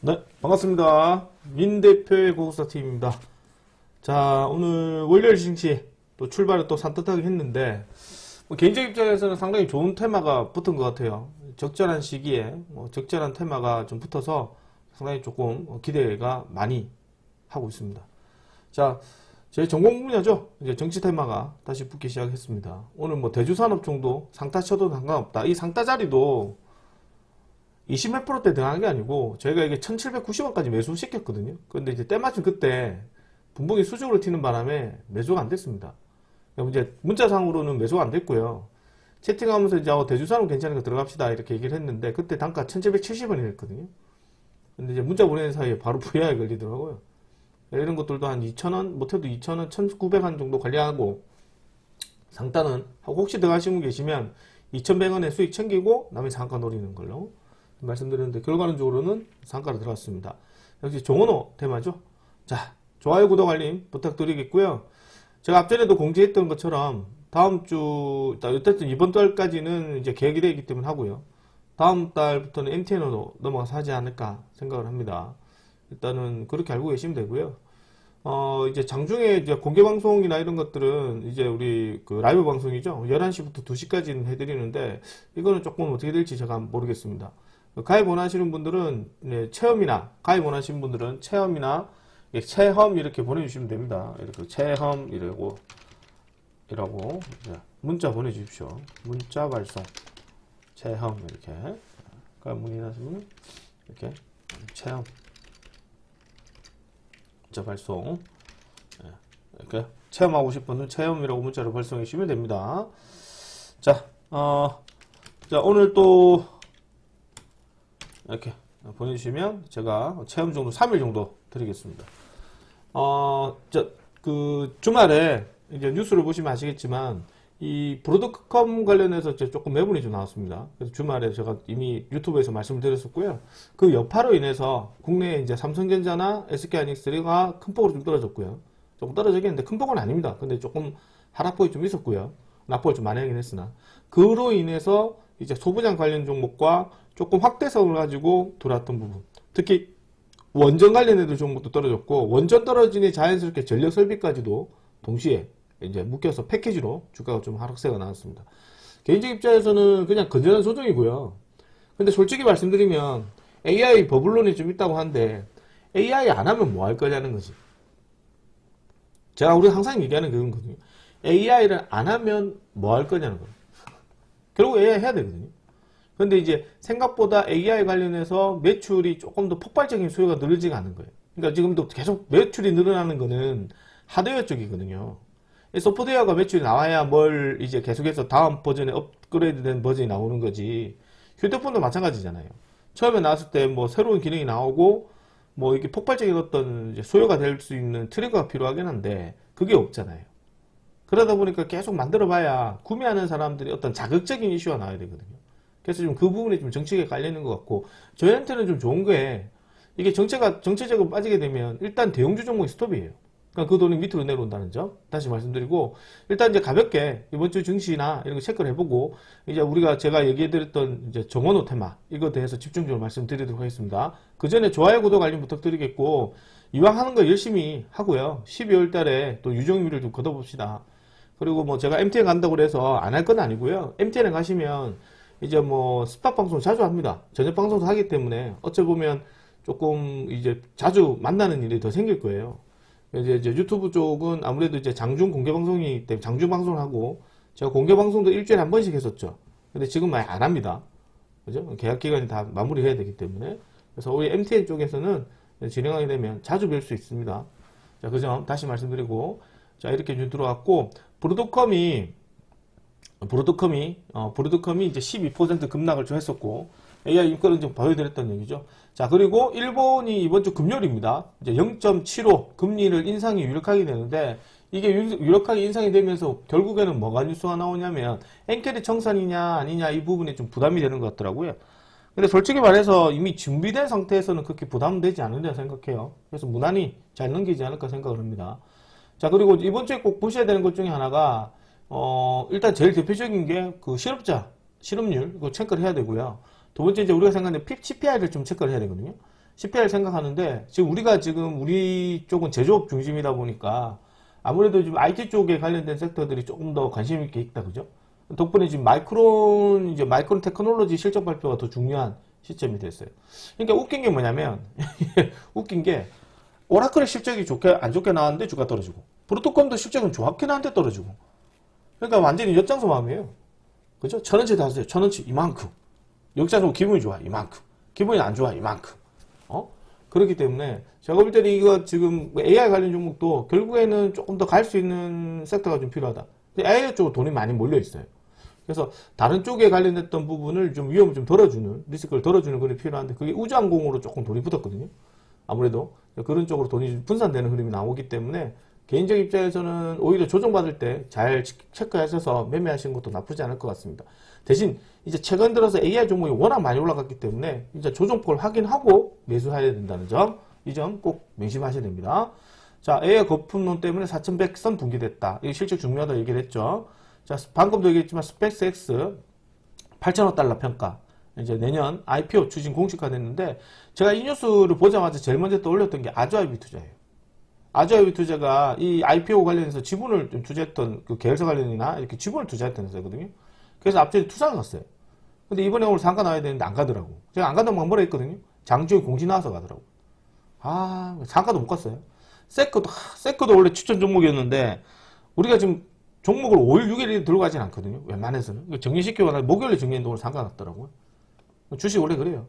네, 반갑습니다. 민 대표의 고급사 팀입니다. 자, 오늘 월요일 증시 또 출발을 또 산뜻하게 했는데, 개인적 입장에서는 상당히 좋은 테마가 붙은 것 같아요. 적절한 시기에 적절한 테마가 좀 붙어서 상당히 조금 기대가 많이 하고 있습니다. 자, 제 전공 분야죠. 이제 정치 테마가 다시 붙기 시작했습니다. 오늘 대주산업 정도 상따 쳐도 상관없다. 이 상따 자리도 20몇 %대 등한 게 아니고 저희가 이게 1790원까지 매수시켰거든요. 그런데 이제 때마침 그때 분봉이 수직으로 튀는 바람에 매수가 안 됐습니다. 이제 문자상으로는 매수가 안 됐고요. 채팅하면서 이제 대주산업 괜찮으니까 들어갑시다 이렇게 얘기를 했는데 그때 단가 1770원이 됐거든요. 근데 이제 문자 보내는 사이에 바로 VI가 걸리더라고요. 이런 것들도 한 2,000원, 못해도 2,000원, 1,900원 정도 관리하고 상따는 하고 혹시 들어가시는 분 계시면 2,100원에 수익 챙기고 남의 상가 노리는 걸로 말씀드렸는데 결과론적으로는 상가로 들어갔습니다. 역시 종언호 테마죠. 자, 좋아요, 구독, 알림 부탁드리겠고요. 제가 앞전에도 공지했던 것처럼 다음 주, 어쨌든 이번 달까지는 이제 계획이 되기 때문에 하고요. 다음 달부터는 MTN으로 넘어가서 하지 않을까 생각을 합니다. 일단은 그렇게 알고 계시면 되고요. 이제 장중에 이제 공개 방송이나 이런 것들은 이제 우리 그 라이브 방송이죠. 11시부터 2시까지는 해드리는데 이거는 조금 어떻게 될지 제가 모르겠습니다. 가입 원하시는 분들은 가입 원하시는 분들은 체험이나 체험 이렇게 보내주시면 됩니다. 이렇게 체험 이라고 문자 보내주십시오. 문자 발송 체험 이렇게 가입 문의하시면 이렇게 체험 문자 발송 이렇게 체험하고 싶은 분은 체험이라고 문자로 발송해 주시면 됩니다. 자, 자 오늘 또 이렇게 보내주시면 제가 체험 정도 3일 정도 드리겠습니다. 그 주말에 이제 뉴스를 보시면 아시겠지만 이 브로드컴 관련해서 조금 매물이 좀 나왔습니다. 그래서 주말에 제가 이미 유튜브에서 말씀을 드렸었고요. 그 여파로 인해서 국내에 이제 삼성전자나 SK하이닉스가 큰 폭으로 좀 떨어졌고요. 조금 떨어지겠는데 큰 폭은 아닙니다. 근데 조금 하락폭이 좀 있었고요. 낙폭을 좀 많이 하긴 했으나 그로 인해서 이제 소부장 관련 종목과 조금 확대성을 가지고 들어왔던 부분, 특히 원전 관련해도 종목도 떨어졌고 원전 떨어지니 자연스럽게 전력 설비까지도 동시에 이제 묶여서 패키지로 주가가 좀 하락세가 나왔습니다. 개인적 입장에서는 그냥 건전한 조정이고요. 근데 솔직히 말씀드리면 AI 버블론이 좀 있다고 하는데 AI 안 하면 뭐 할 거냐는 거지. 우리가 항상 얘기하는 그런 거거든요. AI를 안 하면 뭐 할 거냐는 거예요. 결국 AI 해야 되거든요. 근데 이제 생각보다 AI 관련해서 매출이 조금 더 폭발적인 수요가 늘지가 않은 거예요. 그러니까 지금도 계속 매출이 늘어나는 거는 하드웨어 쪽이거든요. 소프트웨어가 매출이 나와야 뭘 이제 계속해서 다음 버전에 업그레이드된 버전이 나오는 거지. 휴대폰도 마찬가지잖아요. 처음에 나왔을 때 새로운 기능이 나오고 이게 폭발적인 어떤 이제 소요가 될 수 있는 트리거가 필요하긴 한데 그게 없잖아요. 그러다 보니까 계속 만들어 봐야 구매하는 사람들이 어떤 자극적인 이슈가 나와야 되거든요. 그래서 좀 그 부분에 좀 정책에 깔리는 것 같고 저희한테는 좀 좋은 게 이게 정체적으로 빠지게 되면 일단 대형주 종목이 스톱이에요. 그러니까 그 돈이 밑으로 내려온다는 점 다시 말씀드리고 일단 이제 가볍게 이번 주 증시나 이런 거 체크를 해보고 이제 제가 얘기해드렸던 이제 정원호 테마 이거 대해서 집중적으로 말씀드리도록 하겠습니다. 그 전에 좋아요 구독 알림 부탁드리겠고 이왕 하는 거 열심히 하고요. 12월 달에 또 유종률을 좀 걷어봅시다. 그리고 제가 MTN 간다고 해서 안 할 건 아니고요. MTN에 가시면 이제 스팟 방송 자주 합니다. 저녁 방송도 하기 때문에 어찌 보면 조금 이제 자주 만나는 일이 더 생길 거예요. 이제 유튜브 쪽은 아무래도 이제 장중 공개 방송이기 때문에 장중 방송을 하고 제가 공개 방송도 일주일에 한 번씩 했었죠. 근데 지금 많이 안 합니다. 그죠? 계약 기간이 다 마무리해야 되기 때문에. 그래서 우리 MTN 쪽에서는 진행하게 되면 자주 뵐 수 있습니다. 자, 그 점 다시 말씀드리고 자, 이렇게 좀 들어왔고 브로드컴이 이제 12% 급락을 좀 했었고 AI 인권은 좀 보여드렸던 얘기죠. 자, 그리고 일본이 이번 주 금요일입니다. 이제 0.75 금리를 인상이 유력하게 되는데 이게 유력하게 인상이 되면서 결국에는 뭐가 뉴스가 나오냐면 엔캐리 청산이냐 아니냐 이 부분이 좀 부담이 되는 것 같더라고요. 근데 솔직히 말해서 이미 준비된 상태에서는 그렇게 부담되지 않는다 생각해요. 그래서 무난히 잘 넘기지 않을까 생각을 합니다. 자, 그리고 이번 주에 꼭 보셔야 되는 것 중에 하나가 일단 제일 대표적인 게 그 실업률 이거 체크를 해야 되고요. 두 번째 이제 우리가 생각하는 CPI를 좀 체크를 해야 되거든요. 실패할 생각하는데 지금 우리 쪽은 제조업 중심이다 보니까 아무래도 지금 IT 쪽에 관련된 섹터들이 조금 더 관심 있게 있다 그죠? 덕분에 지금 마이크론 테크놀로지 실적 발표가 더 중요한 시점이 됐어요. 그러니까 웃긴 게 뭐냐면 웃긴 게 오라클의 실적이 안 좋게 나왔는데 주가 떨어지고 브로드컴도 실적은 좋게 나왔는데 떨어지고 그러니까 완전히 엿장소마음이에요. 그죠? 1,000원치 다 하세요. 1,000원치 이만큼. 역자적으로 기분이 좋아 이만큼. 기분이 안 좋아 이만큼. 그렇기 때문에 제가 볼 때는 이거 지금 AI 관련 종목도 결국에는 조금 더 갈 수 있는 섹터가 좀 필요하다. AI 쪽으로 돈이 많이 몰려 있어요. 그래서 다른 쪽에 관련됐던 부분을 좀 위험을 좀 덜어주는, 리스크를 덜어주는 그런 필요한데 그게 우주항공으로 조금 돈이 붙었거든요. 아무래도 그런 쪽으로 돈이 분산되는 흐름이 나오기 때문에 개인적 입장에서는 오히려 조정받을 때 잘 체크하셔서 매매하시는 것도 나쁘지 않을 것 같습니다. 대신 이제 최근 들어서 AI 종목이 워낙 많이 올라갔기 때문에 이제 조정폭을 확인하고 매수해야 된다는 점, 이 점 꼭 명심하셔야 됩니다. 자, AI 거품론 때문에 4,100선 붕괴됐다. 이게 실적 중요하다 얘기를 했죠. 자, 방금도 얘기했지만 스펙스X 8,000억 달러 평가. 이제 내년 IPO 추진 공식화됐는데 제가 이 뉴스를 보자마자 제일 먼저 떠올렸던 게 아주아이비 투자예요. 아주아이비 투자가 이 IPO 관련해서 지분을 좀 투자했던 그 계열사 관련이나 이렇게 지분을 투자했던 회사거든요. 그래서 앞전에 투자를 갔어요. 근데 이번에 오늘 상가 나와야 되는데 안 가더라고. 제가 안 간다고 막 뭐라 했거든요. 장주에 공시 나와서 가더라고. 상가도 못 갔어요. 세코도 원래 추천 종목이었는데 우리가 지금 종목을 5일, 6일 들고 가진 않거든요. 웬만해서는. 정리시키고 목요일에 정리했는데 오늘 상가 났더라고요. 주식 원래 그래요.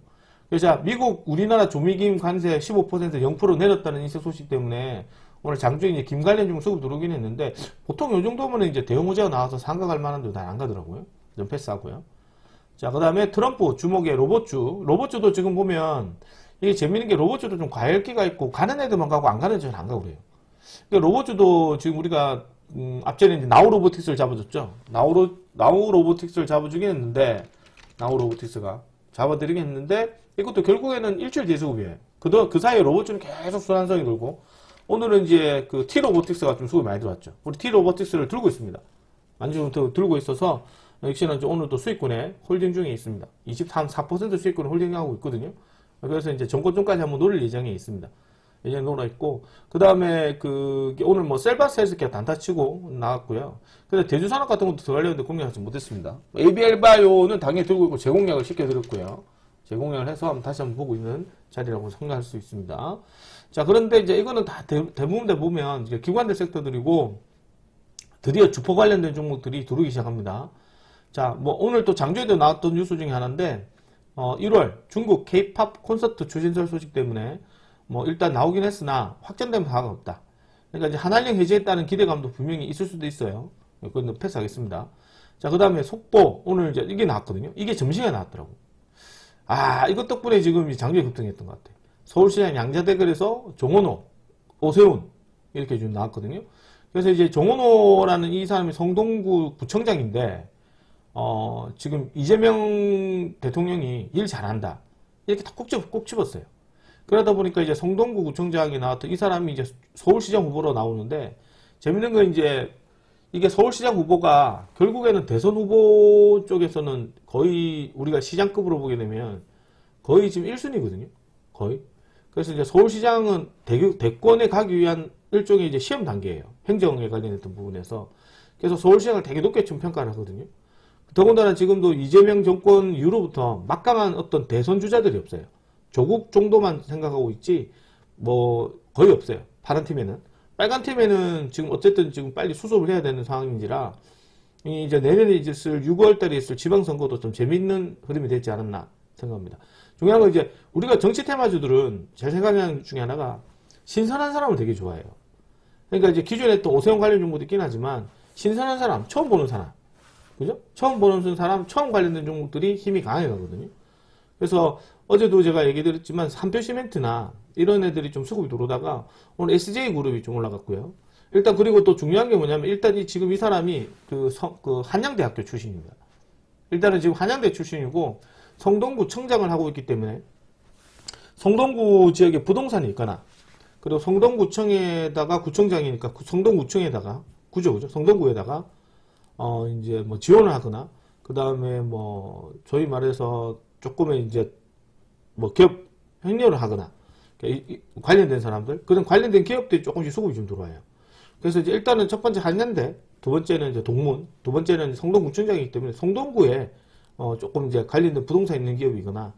그래서 미국 우리나라 조미김 관세 15% 0% 내렸다는 이 소식 때문에 오늘 장중에 이제 김 관련 중 수급 들어오긴 했는데 보통 요 정도면 이제 대형 호재가 나와서 상가 갈 만한데 다 안 가더라고요. 좀 패스하고요. 자, 그 다음에 트럼프 주목의 로봇주도 지금 보면 이게 재밌는 게 로봇주도 좀 과열기가 있고 가는 애들만 가고 안 가는 애들은 안 가고 그래요. 그러니까 로봇주도 지금 우리가 앞전에 이제 나우 로보틱스를 잡아줬죠. 나우 로보틱스를 잡아주긴 했는데 나우 로보틱스가 잡아드리긴 했는데 이것도 결국에는 일주일 뒤수급이에요. 그 사이에 로봇주는 계속 순환성이 돌고 오늘은 이제 그 T 로보틱스가 좀 수급이 많이 들어왔죠. 우리 T 로보틱스를 들고 있습니다. 만지부터 들고 있어서 역시나 이제 오늘도 수익권에 홀딩 중에 있습니다. 23% 수익권을 홀딩하고 있거든요. 그래서 이제 정권중까지 한번 노릴 예정에 있습니다. 예전에 놀아 있고, 그 다음에 오늘 뭐 셀바스 헬스케어 단타치고 나왔고요. 근데 대주산업 같은 것도 들어가려는데 공략하지 못했습니다. ABL 바이오는 당연히 들고 있고 재공략을 시켜드렸고요. 재공략을 해서 한번 다시 한번 보고 있는 자리라고 생각할 수 있습니다. 자, 그런데 이제 이거는 다 대부분 보면 이제 기관들 섹터들이고 드디어 주포 관련된 종목들이 들어오기 시작합니다. 자, 뭐 오늘 또 장주에도 나왔던 뉴스 중에 하나인데 1월 중국 K-팝 콘서트 추진설 소식 때문에 뭐 일단 나오긴 했으나 확정된 바가 없다. 그러니까 이제 한한령 해제했다는 기대감도 분명히 있을 수도 있어요. 그건 패스하겠습니다. 자, 그 다음에 속보 오늘 이제 이게 나왔거든요. 이게 점심에 나왔더라고. 이것 덕분에 지금 장주에 급등했던 것 같아. 서울시장 양자대결에서 정원호, 오세훈 이렇게 좀 나왔거든요. 그래서 이제 정원호라는 이 사람이 성동구 구청장인데 지금 이재명 대통령이 일 잘한다 이렇게 꼭 집었어요. 그러다 보니까 이제 성동구 구청장이 나왔던 이 사람이 이제 서울시장 후보로 나오는데 재밌는 건 이제 이게 서울시장 후보가 결국에는 대선 후보 쪽에서는 거의 우리가 시장급으로 보게 되면 거의 지금 1순위거든요. 거의. 그래서 이제 서울시장은 대권에 가기 위한 일종의 이제 시험 단계예요. 행정에 관련했던 부분에서. 그래서 서울시장을 되게 높게 좀 평가를 하거든요. 더군다나 지금도 이재명 정권 이후로부터 막강한 어떤 대선 주자들이 없어요. 조국 정도만 생각하고 있지 뭐 거의 없어요. 파란 팀에는. 빨간 팀에는 지금 어쨌든 지금 빨리 수습을 해야 되는 상황인지라 이제 내년에 있을 6월 달에 있을 지방선거도 좀 재밌는 흐름이 되지 않았나 생각합니다. 중요한 건 이제 우리가 정치 테마주들은 제 생각하는 중에 하나가 신선한 사람을 되게 좋아해요. 그러니까 이제 기존에 또 오세훈 관련 정보도 있긴 하지만 신선한 사람, 처음 보는 사람, 그죠? 처음 보는 사람, 처음 관련된 종목들이 힘이 강하게 가거든요. 그래서 어제도 제가 얘기 드렸지만 삼표시멘트나 이런 애들이 좀 수급이 들어오다가 오늘 SJ그룹이 좀 올라갔고요. 일단 그리고 또 중요한 게 뭐냐면 일단 지금 이 사람이 그 한양대학교 출신입니다. 일단은 지금 한양대 출신이고 성동구 청장을 하고 있기 때문에 성동구 지역에 부동산이 있거나 그리고 성동구청에다가 구청장이니까 성동구청에다가 그죠? 성동구에다가 이제 뭐 지원을 하거나 그 다음에 뭐 저희 말해서 조금의 이제 뭐 기업 행렬을 하거나 관련된 사람들, 그런 관련된 기업들이 조금씩 수급이 좀 들어와요. 그래서 이제 일단은 첫 번째 한양대, 두 번째는 이제 동문, 두 번째는 성동구청장이기 때문에 성동구에 조금 이제 관련된 부동산 있는 기업이거나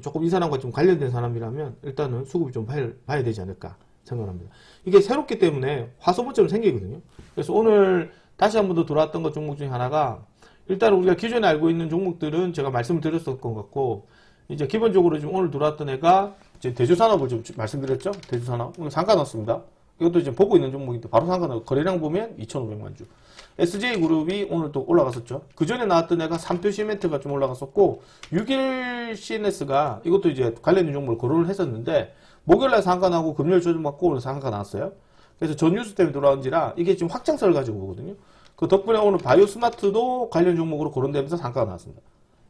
조금 이 사람과 좀 관련된 사람이라면 일단은 수급이 좀 봐야 되지 않을까 생각합니다. 이게 새롭기 때문에 화소문처럼 생기거든요. 그래서 오늘 다시 한 번 더 들어왔던 것 종목 중에 하나가, 일단 우리가 기존에 알고 있는 종목들은 제가 말씀을 드렸을 것 같고, 이제 기본적으로 지금 오늘 들어왔던 애가 이제 대주산업을 좀 말씀드렸죠. 대주산업 오늘 상가 넣었습니다. 이것도 이제 보고 있는 종목인데 바로 상가 넣고, 거래량 보면 2,500만 주. SJ그룹이 오늘 또 올라갔었죠. 그 전에 나왔던 애가 삼표 시멘트가 좀 올라갔었고, 6일 CNS가 이것도 이제 관련된 종목을 거론을 했었는데, 목요일날 상가 나고 금요일 조정받고 오늘 상가 나왔어요. 그래서 전 뉴스 때문에 돌아온지라 이게 지금 확장성을 가지고 보거든요. 그 덕분에 오늘 바이오스마트도 관련 종목으로 거론되면서 상가가 나왔습니다.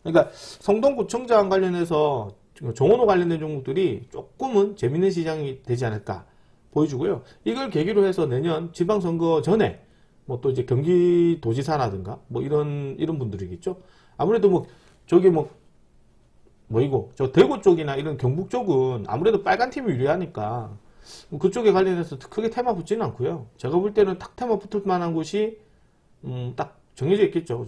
그러니까 성동구청장 관련해서 정원호 관련된 종목들이 조금은 재밌는 시장이 되지 않을까 보여주고요. 이걸 계기로 해서 내년 지방선거 전에 뭐 또 이제 경기도지사라든가 뭐 이런 분들이겠죠. 아무래도 뭐 저기 뭐이고 저 대구 쪽이나 이런 경북 쪽은 아무래도 빨간 팀이 유리하니까 그쪽에 관련해서 크게 테마 붙지는 않고요. 제가 볼 때는 탁 테마 붙을 만한 곳이 딱 정해져 있겠죠.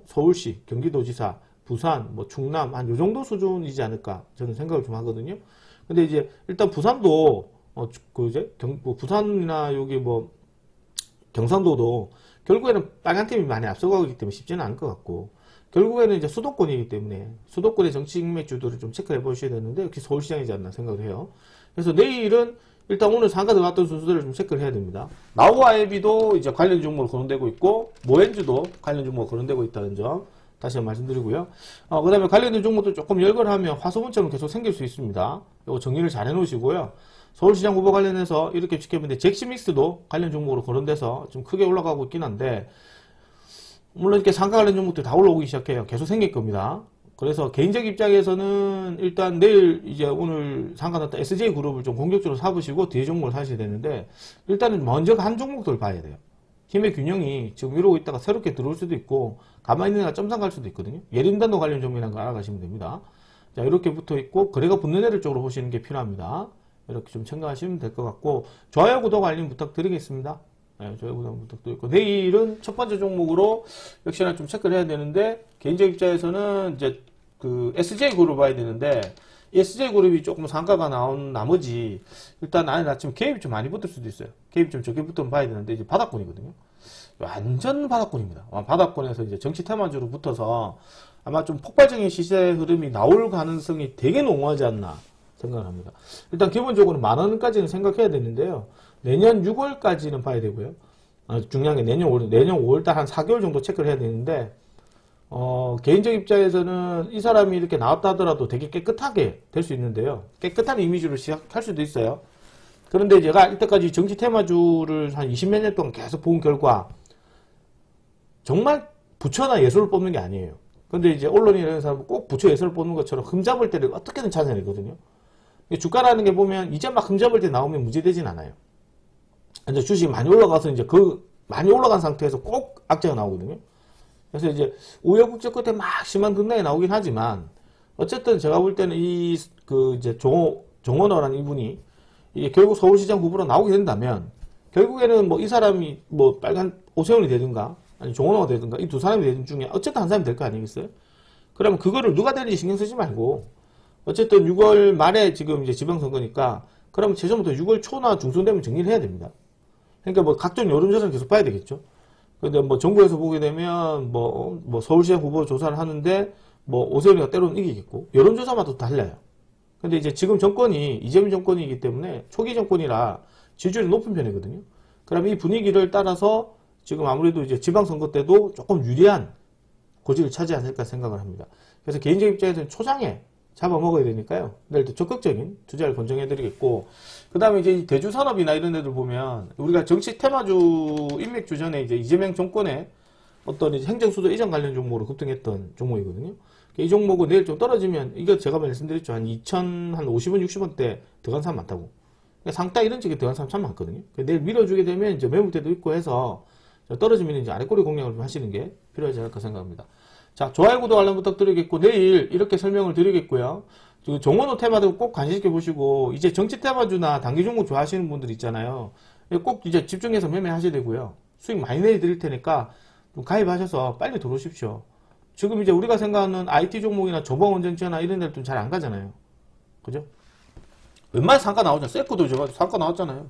서울시, 경기도지사, 부산, 충남 한 요 정도 수준이지 않을까 저는 생각을 좀 하거든요. 근데 이제 일단 부산도 부산이나 여기 경상도도 결국에는 빨간 팀이 많이 앞서가고 있기 때문에 쉽지는 않을 것 같고, 결국에는 이제 수도권이기 때문에 수도권의 정치 인맥주들을 좀 체크해 보셔야 되는데 역시 서울시장이지 않나 생각을 해요. 그래서 내일은 일단 오늘 상가 들어갔던 순서들을 좀 체크를 해야 됩니다. 나우아이비도 이제 관련 종목으로 거론되고 있고, 모엔즈도 관련 종목으로 거론되고 있다는 점 다시 한번 말씀드리고요. 그 다음에 관련된 종목도 조금 열거하면 화소문처럼 계속 생길 수 있습니다. 이거 정리를 잘 해놓으시고요. 서울시장 후보 관련해서 이렇게 지켜보는데, 잭시믹스도 관련 종목으로 거론돼서 좀 크게 올라가고 있긴 한데, 물론 이렇게 상가 관련 종목들이 다 올라오기 시작해요. 계속 생길 겁니다. 그래서 개인적 입장에서는 일단 내일 이제 오늘 상가 났던 SJ그룹을 좀 공격적으로 사보시고 뒤에 종목을 사셔야 되는데, 일단은 먼저 한 종목들을 봐야 돼요. 힘의 균형이 지금 이러고 있다가 새롭게 들어올 수도 있고 가만히 있는 애가 점상 갈 수도 있거든요. 예림단도 관련 종목이라는 거 알아가시면 됩니다. 자, 이렇게 붙어 있고 거래가 붙는 애들 쪽으로 보시는 게 필요합니다. 이렇게 좀 생각하시면 될 것 같고, 좋아요, 구독, 알림 부탁드리겠습니다. 네, 좋아요, 구독 부탁드리고, 내일은 첫 번째 종목으로 역시나 좀 체크를 해야 되는데, 개인적 입장에서는 이제 그 SJ그룹 봐야 되는데, 이 SJ그룹이 조금 상가가 나온 나머지 일단 안에 지금 개입이 좀 많이 붙을 수도 있어요. 개입이 좀 적게 붙으면 봐야 되는데, 이제 바닥권이거든요. 완전 바닥권입니다. 바닥권에서 이제 정치 테마주로 붙어서 아마 좀 폭발적인 시세 흐름이 나올 가능성이 되게 농후하지 않나 생각을 합니다. 일단 기본적으로 10,000원까지는 생각해야 되는데요. 내년 6월까지는 봐야 되고요. 중요한 게 내년 5월달 한 4개월 정도 체크를 해야 되는데, 개인적 입장에서는 이 사람이 이렇게 나왔다 하더라도 되게 깨끗하게 될 수 있는데요. 깨끗한 이미지로 시작할 수도 있어요. 그런데 제가 이때까지 정치 테마주를 한 20몇 년 동안 계속 본 결과, 정말 부처나 예술을 뽑는 게 아니에요. 근데 이제 언론이라는 사람은 꼭 부처 예술을 뽑는 것처럼 흠잡을 때를 어떻게든 찾아내거든요. 주가라는 게 보면 이제 막 흠잡을 때 나오면 문제되진 않아요. 이제 주식이 많이 올라가서 이제 많이 올라간 상태에서 꼭 악재가 나오거든요. 그래서 이제 우여곡절 끝에 막 심한 등락이 나오긴 하지만, 어쨌든 제가 볼 때는 이제 정원호라는 이분이 이게 결국 서울시장 후보로 나오게 된다면, 결국에는 이 사람이 빨간 오세훈이 되든가 아니 정원호가 되든가 이 두 사람이 되든 중에 어쨌든 한 사람이 될 거 아니겠어요? 그러면 그거를 누가 되는지 신경 쓰지 말고, 어쨌든 6월 말에 지금 이제 지방선거니까, 그러면 최소부터 6월 초나 중순 되면 정리를 해야 됩니다. 그러니까 각종 여론조사를 계속 봐야 되겠죠. 근데 정부에서 보게 되면 서울시장 후보 조사를 하는데 오세훈이가 때로는 이기겠고, 여론조사마다 달라요. 근데 이제 지금 정권이 이재명 정권이기 때문에 초기 정권이라 지지율이 높은 편이거든요. 그럼 이 분위기를 따라서 지금 아무래도 이제 지방선거 때도 조금 유리한 고지를 차지하지 않을까 생각을 합니다. 그래서 개인적 입장에서는 초장에 잡아먹어야 되니까요. 내일도 적극적인 투자를 권장해드리겠고, 그 다음에 이제 대주산업이나 이런 데들 보면 우리가 정치 테마주 인맥주 전에 이제 이재명 정권의 어떤 이제 행정수도 이전 관련 종목으로 급등했던 종목이거든요. 이 종목은 내일 좀 떨어지면, 이거 제가 말씀드렸죠. 한 2,050원, 60원대 들어간 사람 많다고. 그러니까 상따 이런 쪽에 들어간 사람 참 많거든요. 내일 밀어주게 되면 이제 매물대도 있고 해서 떨어지면 이제 아래꼬리 공략을 좀 하시는 게 필요하지 않을까 생각합니다. 자, 좋아요, 구독, 알람 부탁드리겠고, 내일 이렇게 설명을 드리겠고요. 정원호 테마도 꼭 관심 있게 보시고, 이제 정치 테마주나 단기 종목 좋아하시는 분들 있잖아요. 꼭 이제 집중해서 매매하셔야 되고요. 수익 많이 내드릴 테니까 좀 가입하셔서 빨리 들어오십시오. 지금 이제 우리가 생각하는 IT 종목이나 조방원전지나 이런 데는 좀 잘 안 가잖아요. 그죠? 웬만한 상가 나오잖아요. 세코도 상가 나왔잖아요.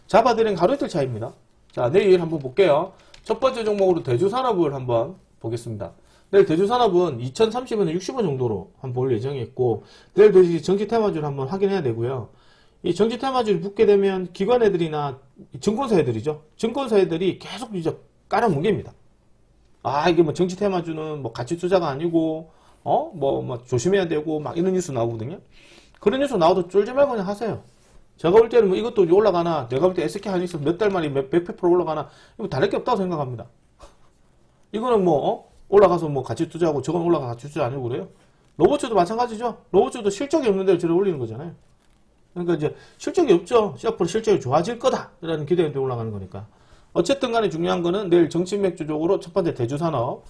잡아드린 하루 이틀 차이입니다. 자, 내일 한번 볼게요. 첫 번째 종목으로 대주산업을 한번 보겠습니다. 내일 대주산업은 2030원에 60원 정도로 한번 볼 예정이 있고, 내일도 이제 정치 테마주를 한번 확인해야 되고요. 이 정치 테마주를 붙게 되면 기관 애들이나 증권사 애들이죠. 증권사 애들이 계속 이제 깔아뭉갭니다. 아, 이게 뭐 정치 테마주는 뭐 가치 투자가 아니고, 뭐 조심해야 되고, 막 이런 뉴스 나오거든요. 그런 뉴스 나와도 쫄지 말고 그냥 하세요. 제가 볼 때는 뭐 이것도 올라가나, 내가 볼 때 SK 하이닉스 몇 달 만에 몇백 프로 올라가나, 이거 다를 게 없다고 생각합니다. 이거는 뭐, 올라가서 뭐 같이 투자하고, 저건 올라가 같이 투자 아니고 그래요? 로봇주도 마찬가지죠? 로봇주도 실적이 없는 데를 들어 올리는 거잖아요. 그러니까 이제 실적이 없죠? 앞으로 실적이 좋아질 거다! 라는 기대에 올라가는 거니까. 어쨌든 간에 중요한 거는 내일 정치맥주적으로 첫 번째 대주산업,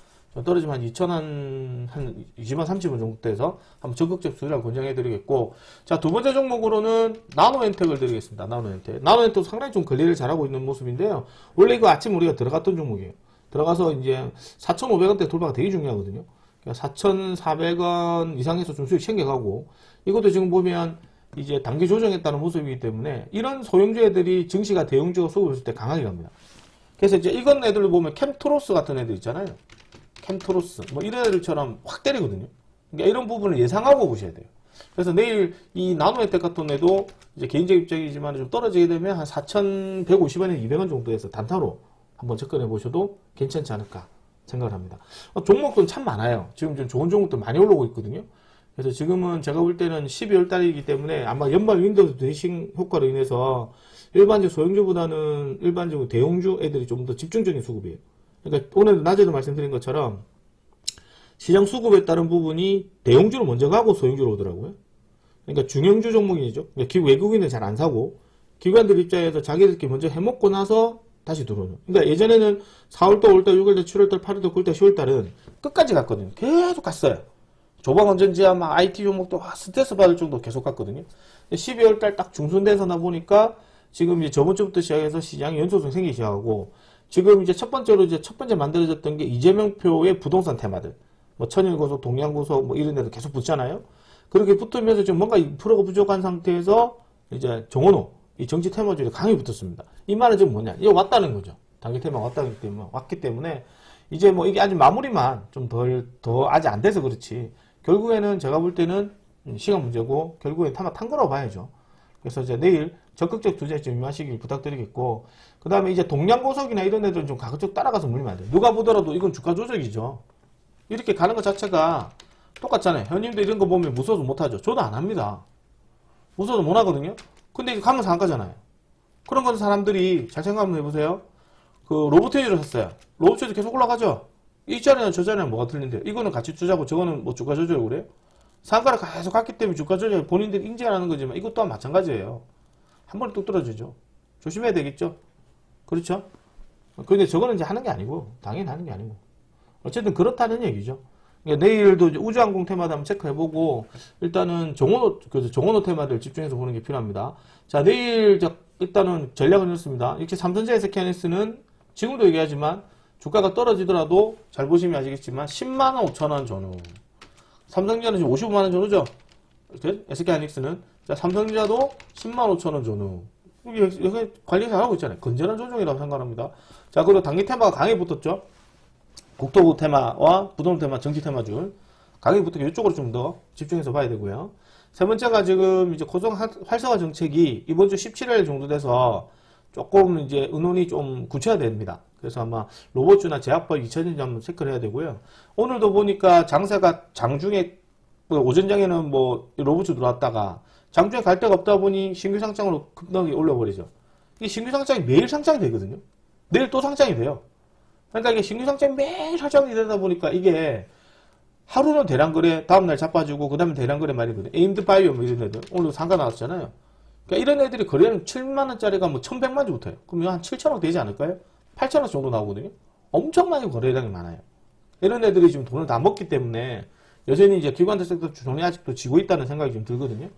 떨어지면 한 20만 30원 정도 돼서 한번 적극적 투자를 권장해 드리겠고, 자, 두 번째 종목으로는 나노엔텍을 드리겠습니다. 나노엔텍. 나노엔텍도 상당히 좀 관리를 잘하고 있는 모습인데요. 원래 이거 아침 우리가 들어갔던 종목이에요. 들어가서 이제 4,500원대 돌파가 되게 중요하거든요. 4,400원 이상에서 좀 수익 챙겨가고, 이것도 지금 보면 이제 단기 조정했다는 모습이기 때문에 이런 소형주 애들이 증시가 대형주가 수급했을 때 강하게 갑니다. 그래서 이제 이건 애들을 보면 캠토로스 같은 애들 있잖아요. 캠토로스 뭐 이런 애들처럼 확 때리거든요. 그러니까 이런 부분을 예상하고 보셔야 돼요. 그래서 내일 이 나노에텍 같은 애도 이제 개인적 입장이지만 좀 떨어지게 되면 한 4,150원에서 200원 정도에서 단타로 한번 접근해 보셔도 괜찮지 않을까 생각을 합니다. 종목들은 참 많아요. 지금 좀 좋은 종목들 많이 올라오고 있거든요. 그래서 지금은 제가 볼 때는 12월 달이기 때문에 아마 연말 윈도우 드레싱 효과로 인해서 일반적 소형주보다는 일반적으로 대형주 애들이 좀 더 집중적인 수급이에요. 그러니까 오늘 낮에도 말씀드린 것처럼 시장 수급에 따른 부분이 대형주로 먼저 가고 소형주로 오더라고요. 그러니까 중형주 종목이죠. 그러니까 외국인은 잘 안 사고 기관들 입장에서 자기들끼리 먼저 해먹고 나서 다시 들어오는. 그러니까 예전에는 4월달, 5월달, 6월달, 7월달, 8월달, 9월달, 10월달은 끝까지 갔거든요. 계속 갔어요. 조방원전지야 막 IT 종목도 스트레스 받을 정도 계속 갔거든요. 12월달 딱 중순돼서나 보니까 지금 이제 저번 주부터 시작해서 시장이 연소성 생기기 시작하고, 지금 이제 첫 번째 만들어졌던 게 이재명표의 부동산 테마들. 뭐 천일고속, 동양고속 뭐 이런 데도 계속 붙잖아요. 그렇게 붙으면서 지금 뭔가 프로가 부족한 상태에서 이제 정원호, 이 정치 테마주에 강히 붙었습니다. 이 말은 지금 뭐냐? 이거 왔다는 거죠. 단기 테마가 왔기 때문에 이제 뭐 이게 아직 마무리만 좀 더 아직 안 돼서 그렇지. 결국에는 제가 볼 때는 시간 문제고 결국엔 탄 거라고 봐야죠. 그래서 이제 내일 적극적 투자에 좀 임하시길 부탁드리겠고, 그 다음에 이제 동양고속이나 이런 애들은 좀 가급적 따라가서 물리면 안 돼요. 누가 보더라도 이건 주가 조작이죠. 이렇게 가는 것 자체가 똑같잖아요. 현님도 이런 거 보면 무서워서 못하죠. 저도 안 합니다. 무서워서 못 하거든요. 근데 이거 가면서 안 가잖아요. 그런 건 사람들이 잘 생각 한번 해보세요. 그 로봇트레이드를 샀어요. 로봇트레이드 계속 올라가죠. 이 자리나 저 자리나 뭐가 틀린데요? 이거는 같이 투자고 저거는 뭐 주가 조작이고 그래요? 상가를 계속 갔기 때문에 주가 조작을 본인들이 인지하는 거지만 이것 또한 마찬가지예요. 한 번에 뚝 떨어지죠. 조심해야 되겠죠? 그렇죠? 근데 저거는 이제 하는 게 아니고, 당연히 하는 게 아니고. 어쨌든 그렇다는 얘기죠. 그러니까 내일도 우주항공 테마도 한번 체크해보고, 일단은 정원호 테마들 집중해서 보는 게 필요합니다. 자, 내일, 일단은 전략은 이렇습니다. 이렇게 삼성전자 SK하이닉스는 지금도 얘기하지만, 주가가 떨어지더라도 잘 보시면 아시겠지만 10만 5천 원 전후. 삼성전자는 지금 55만 원 전후죠. SK하이닉스는 자, 삼성전자도 10만 5천 원 전후. 여기 관리 잘하고 있잖아요. 건전한 조정이라고 생각합니다. 자, 그리고 단기 테마가 강하게 붙었죠. 국토부 테마와 부동산 테마, 정치 테마줄 강하게 붙었고 이쪽으로 좀 더 집중해서 봐야 되고요. 세 번째가 지금 이제 고속 활성화 정책이 이번 주 17일 정도 돼서 조금 이제 의논이 좀 구체화됩니다. 그래서 아마 로봇주나 제약벌 2차전지 한번 체크를 해야 되고요. 오늘도 보니까 장세가 장중에 오전장에는 뭐 로봇주 들어왔다가 장중에 갈 데가 없다 보니 신규 상장으로 급등하게 올려버리죠. 이게 신규 상장이 매일 상장이 되거든요. 내일 또 상장이 돼요. 그러니까 이게 신규 상장이 매일 상장이 되다 보니까 이게 하루는 대량거래, 다음날 자빠지고 그 다음에 대량거래 말이거든요. 에임드바이오 뭐 이런 애들 오늘 상가 나왔잖아요. 그러니까 이런 애들이 거래는 7만원짜리가 뭐 1100만원부터 해요. 그럼 한 7천억 되지 않을까요? 8천원 정도 나오거든요. 엄청 많이 거래량이 많아요. 이런 애들이 지금 돈을 다 먹기 때문에 여전히 이제 기관들 섹터 주종이 아직도 지고 있다는 생각이 좀 들거든요.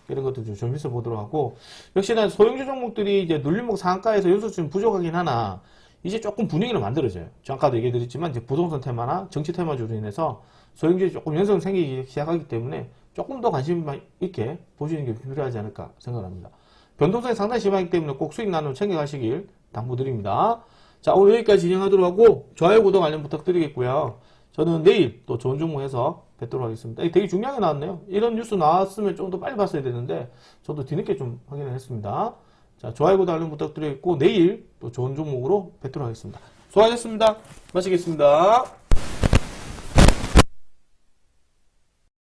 이런 것도 좀 점있어 보도록 하고, 역시나 소형주 종목들이 이제 눌림목 상한가에서 연속 좀 부족하긴 하나, 이제 조금 분위기는 만들어져요. 아까도 얘기해드렸지만, 이제 부동산 테마나 정치 테마주로 인해서 소형주에 조금 연성 생기기 시작하기 때문에 조금 더 관심 있게 보시는 게 필요하지 않을까 생각합니다. 변동성이 상당히 심하기 때문에 꼭 수익 나눔 챙겨가시길 당부드립니다. 자, 오늘 여기까지 진행하도록 하고, 좋아요, 구독, 알림 부탁드리겠고요. 저는 내일 또 좋은 종목 해서 뵙도록 하겠습니다. 되게 중요하게 나왔네요. 이런 뉴스 나왔으면 좀 더 빨리 봤어야 되는데, 저도 뒤늦게 좀 확인을 했습니다. 자, 좋아요, 구독, 알림 부탁드리겠고, 내일 또 좋은 종목으로 뵙도록 하겠습니다. 수고하셨습니다. 마치겠습니다.